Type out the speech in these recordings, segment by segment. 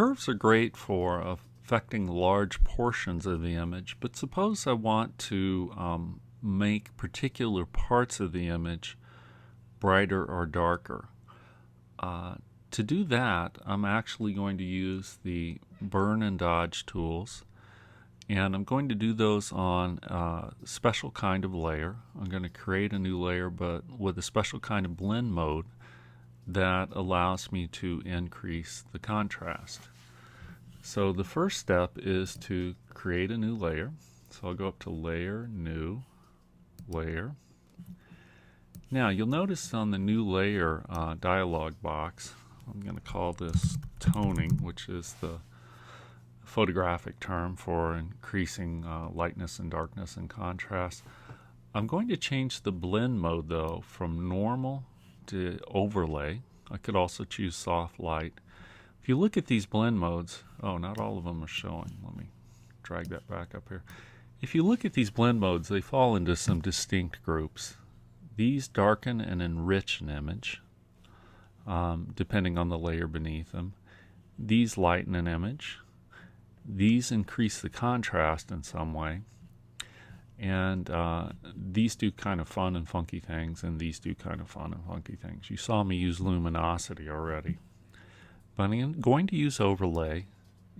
curves are great for affecting large portions of the image, but suppose I want to make particular parts of the image brighter or darker. To do that, I'm actually going to use the burn and dodge tools, and I'm going to do those on a special kind of layer. I'm going to create a new layer, but with a special kind of blend mode that allows me to increase the contrast. So the first step is to create a new layer. So I'll go up to Layer, New, Layer. Now you'll notice on the New Layer dialog box, I'm going to call this toning, which is the photographic term for increasing lightness and darkness and contrast. I'm going to change the blend mode though from normal to overlay. I could also choose soft light. If you look at these blend modes, oh, not all of them are showing. Let me drag that back up here. If you look at these blend modes, they fall into some distinct groups. These darken and enrich an image, depending on the layer beneath them. These lighten an image. These increase the contrast in some way. And these do kind of fun and funky things, and these do kind of fun and funky things. You saw me use luminosity already. But I'm going to use overlay,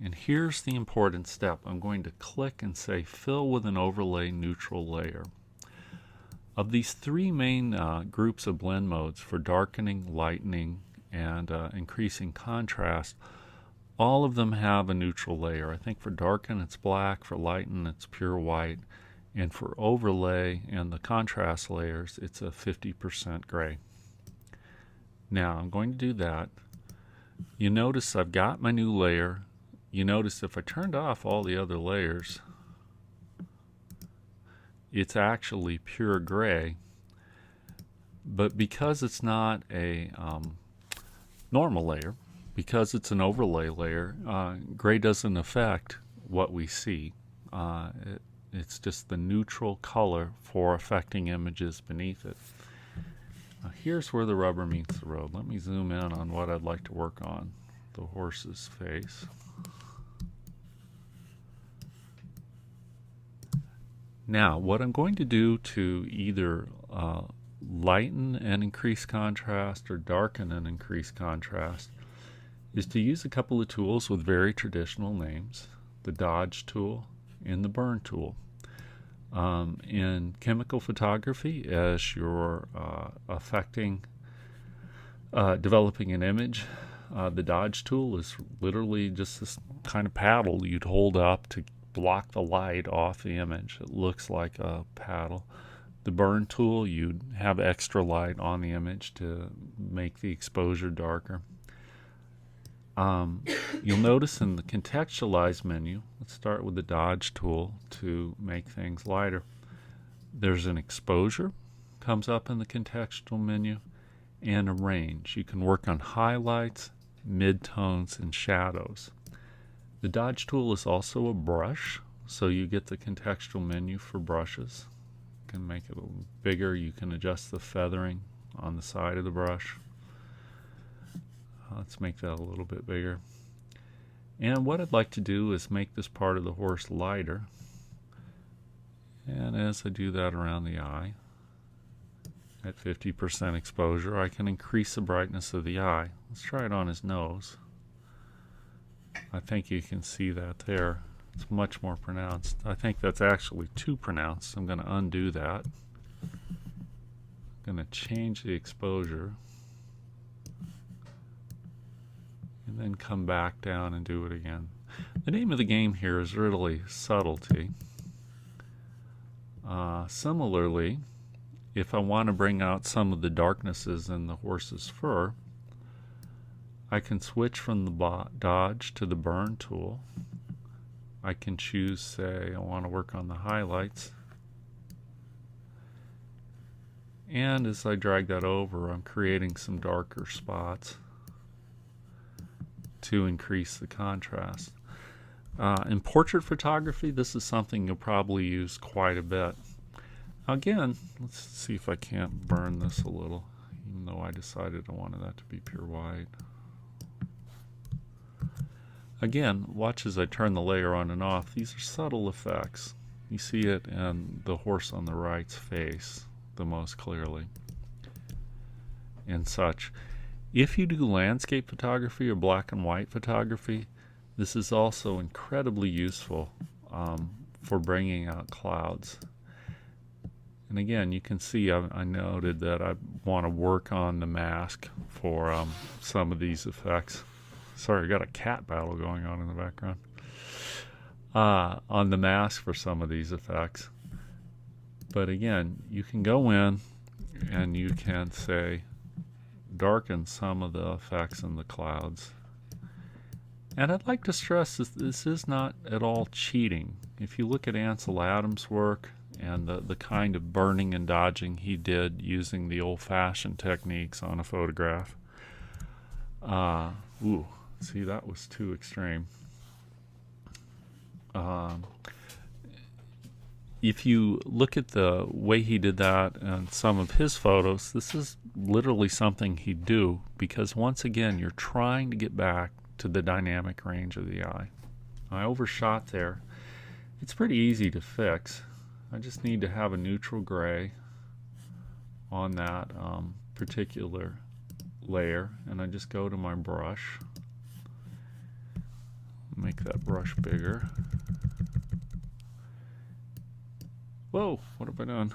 and here's the important step. I'm going to click and say fill with an overlay neutral layer. Of these three main groups of blend modes for darkening, lightening, and increasing contrast, all of them have a neutral layer. I think for darken it's black, for lighten it's pure white, and for overlay and the contrast layers it's a 50% gray. Now I'm going to do that. You notice I've got my new layer. You notice if I turned off all the other layers, it's actually pure gray. But because it's not a normal layer, because it's an overlay layer, gray doesn't affect what we see. It's just the neutral color for affecting images beneath it. Now here's where the rubber meets the road. Let me zoom in on what I'd like to work on. The horse's face. Now what I'm going to do to either lighten and increase contrast or darken and increase contrast is to use a couple of tools with very traditional names, the dodge tool and the burn tool. In chemical photography, as you're developing an image, the dodge tool is literally just this kind of paddle you'd hold up to block the light off the image. It looks like a paddle. The burn tool, you'd have extra light on the image to make the exposure darker. You'll notice in the contextualize menu, let's start with the dodge tool to make things lighter. There's an exposure, comes up in the contextual menu, and a range. You can work on highlights, midtones, and shadows. The dodge tool is also a brush, so you get the contextual menu for brushes. You can make it a little bigger. You can adjust the feathering on the side of the brush. Let's make that a little bit bigger. And what I'd like to do is make this part of the horse lighter. And as I do that around the eye, at 50% exposure, I can increase the brightness of the eye. Let's try it on his nose. I think you can see that there. It's much more pronounced. I think that's actually too pronounced. I'm going to undo that. I'm going to change the exposure. And then come back down and do it again. The name of the game here is really subtlety. Similarly, if I want to bring out some of the darknesses in the horse's fur, I can switch from the dodge to the burn tool. I can choose, say, I want to work on the highlights. And as I drag that over, I'm creating some darker spots to increase the contrast. In portrait photography, this is something you'll probably use quite a bit. Again, let's see if I can't burn this a little, even though I decided I wanted that to be pure white. Again, watch as I turn the layer on and off. These are subtle effects. You see it in the horse on the right's face the most clearly and such. If you do landscape photography or black and white photography, this is also incredibly useful for bringing out clouds. And again, you can see I noted that I want to work on the mask for some of these effects. Sorry, I got a cat battle going on in the background. On the mask for some of these effects. But again, you can go in and you can say, darken some of the effects in the clouds. And I'd like to stress this is not at all cheating. If you look at Ansel Adams' work and the kind of burning and dodging he did using the old-fashioned techniques on a photograph. See, that was too extreme. If you look at the way he did that and some of his photos, this is literally something he'd do because once again, you're trying to get back to the dynamic range of the eye. I overshot there. It's pretty easy to fix. I just need to have a neutral gray on that particular layer, and I just go to my brush, make that brush bigger. Whoa, what have I done?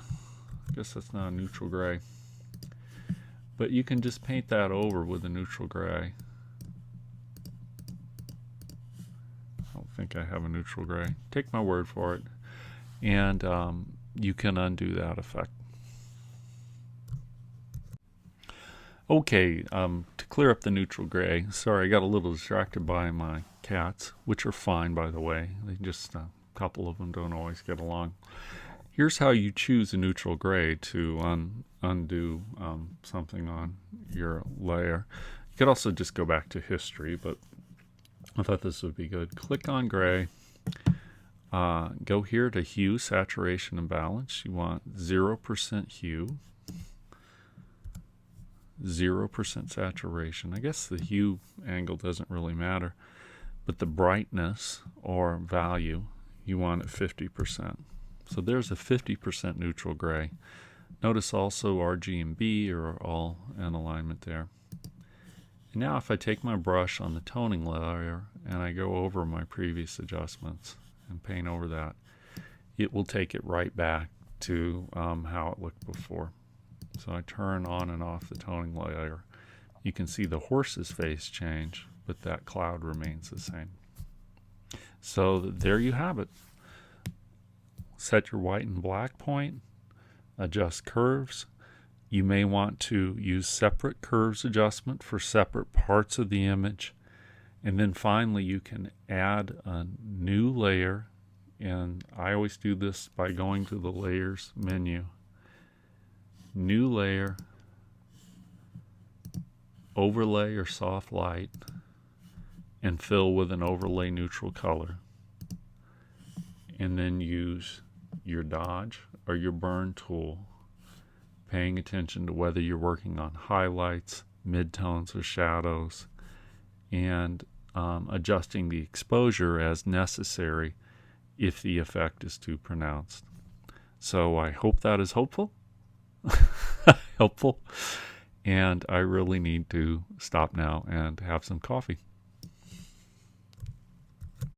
I guess that's not a neutral gray. But you can just paint that over with a neutral gray. I don't think I have a neutral gray. Take my word for it. And you can undo that effect. Okay, to clear up the neutral gray, sorry, I got a little distracted by my cats, which are fine, by the way. They just, a couple of them don't always get along. Here's how you choose a neutral gray to undo something on your layer. You could also just go back to history, but I thought this would be good. Click on gray. Go here to hue, saturation, and balance. You want 0% hue, 0% saturation. I guess the hue angle doesn't really matter, but the brightness or value, you want at 50%. So there's a 50% neutral gray. Notice also RG and B are all in alignment there. And now if I take my brush on the toning layer and I go over my previous adjustments and paint over that, it will take it right back to how it looked before. So I turn on and off the toning layer. You can see the horse's face change, but that cloud remains the same. So there you have it. Set your white and black point, adjust curves. You may want to use separate curves adjustment for separate parts of the image. And then finally you can add a new layer, and I always do this by going to the layers menu. New layer, overlay or soft light, and fill with an overlay neutral color. And then use your dodge or your burn tool, paying attention to whether you're working on highlights, midtones, or shadows, and adjusting the exposure as necessary if the effect is too pronounced. So I hope that is helpful. And I really need to stop now and have some coffee.